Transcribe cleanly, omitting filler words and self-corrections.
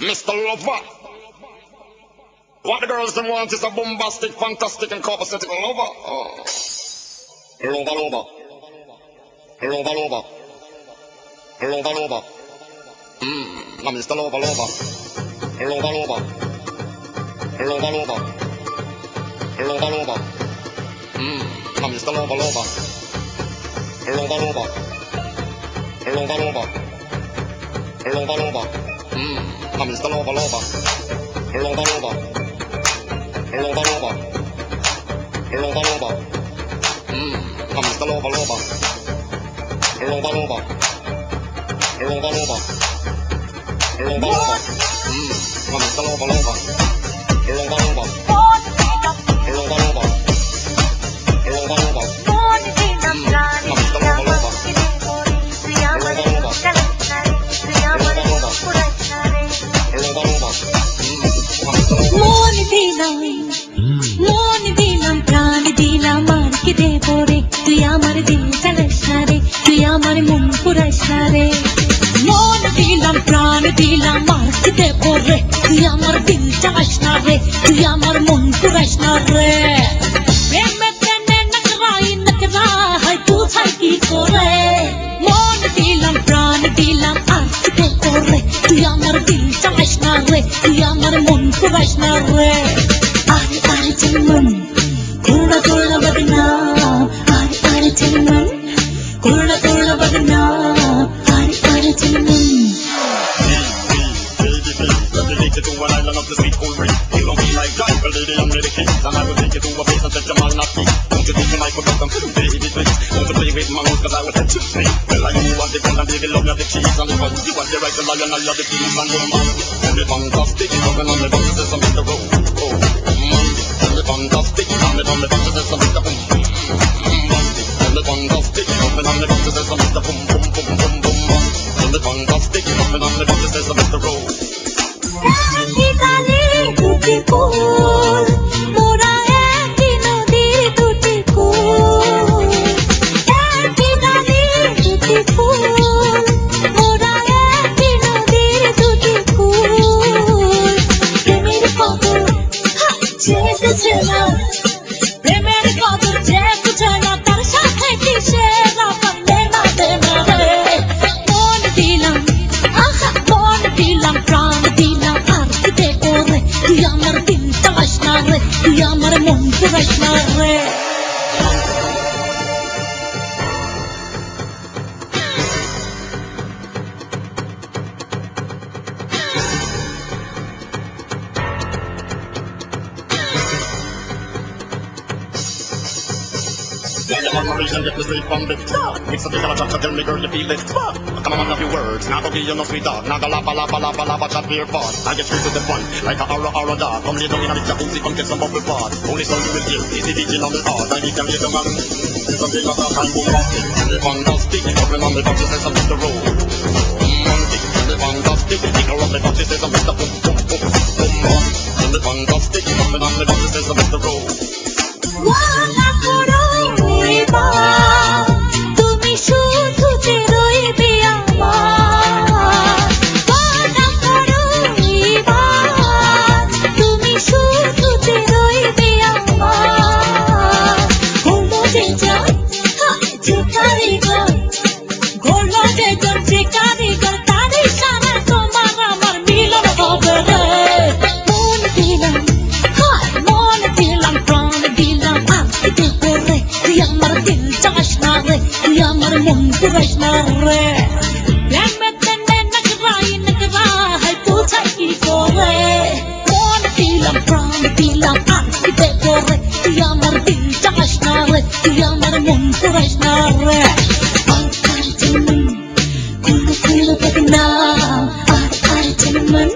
Mr. Lover. What the girls them want is a bombastic, fantastic, and copacetic lover. Oh. Lover, lover. Lover, lover. Lover, lover. Now Mr. Lover, lover. Lover, lover. Lover, lover. Lover, lover. Now Mr. Lover, lover. Lover, lover. Lover, lover. Lover, lover. Now Mr. Lover, lover. Lover, lover. Lover, lover. Lover, lover. Now Mr. Lover, lover. Lover, lover. Lover, lover. Lover, lover. Now Mr. Lover, lover. Lover, lover. Lover, lover. Lover, lover. Now Mr. Lover, lover. मोन दीना प्राण दीना मार के दे बोरे तुया मारे दिल तलसा रे तुया मारे मन पुरसा रे मोन दीना प्राण दीना मार के दे बोरे तुया मारे दिल तलसा रे तुया मारे मन पुरसा रे प्रेम तेने नकरा है तू छाई की कोरे मोन दीना प्राण दीना मार के दे बोरे तुया मारे दिल तलसा रे तुया मारे मन पुरसा रे Ari cinnamon, kurna badna. Ari cinnamon, kurna badna. Ari cinnamon. Let me take you to an island of the sweet cool breeze. You don't feel like God, but lady, I'm ready king. And I will take you to a place and set your man not free. Don't you think you might put up some baby please? Don't you play with my nose, cause I will set you free. Well, I know you want the gun and baby love you the cheese. And if I you want the right to lion, I love the keys and the man. And the fantastic, nothing on the box, there's some Mr. Rowe. Fantastic, and on the boxes there's some Mr. Boom. And the fantastic, and on the boxes there's some Mr. Boom, boom, boom, boom, boom. And the fantastic, and on the boxes there's some Mr. Rowe. Get me straight from the top. Mix up the color chat, tell me girl you feel it. Come on, a few words. Now go give you no sweet dog. Now go lava chat beer pot. I get straight to the point, like a aura dog. Come lay down in the jacuzzi, come get some bubble bath. Only sound you will hear is the DJ on the art. I need to lay down and something like that kind bombastic. And the fantastic, covering on the boxes there's some Mr. Rowe. And the fantastic, tickle on the boxes there's some Mr. Boom, boom, boom, boom. And the fantastic, covering on the boxes there's some Mr. Rowe. তুমি শুধু রইবে আমার তুমি শুধু রইবে আমার ঘোলো যে কারিগর ঘোলো যে কারিগর তারই সারা তোমার আমার মিলন হবে রে মন দিলাম প্রাণ দিলাম আজকে করে তুই আমার দিল চাস না রে তুই আমার মন পুরাস না রে প্রেমে তেনে নকরা হয় তু ছাই করে মন দিলাম প্রাণ দিলাম আজকে করে তুই আমার দিল চাস না রে তুই আমার মন পুরাস না রে আর চিনমন কুল কুল বদনা আর চিনমন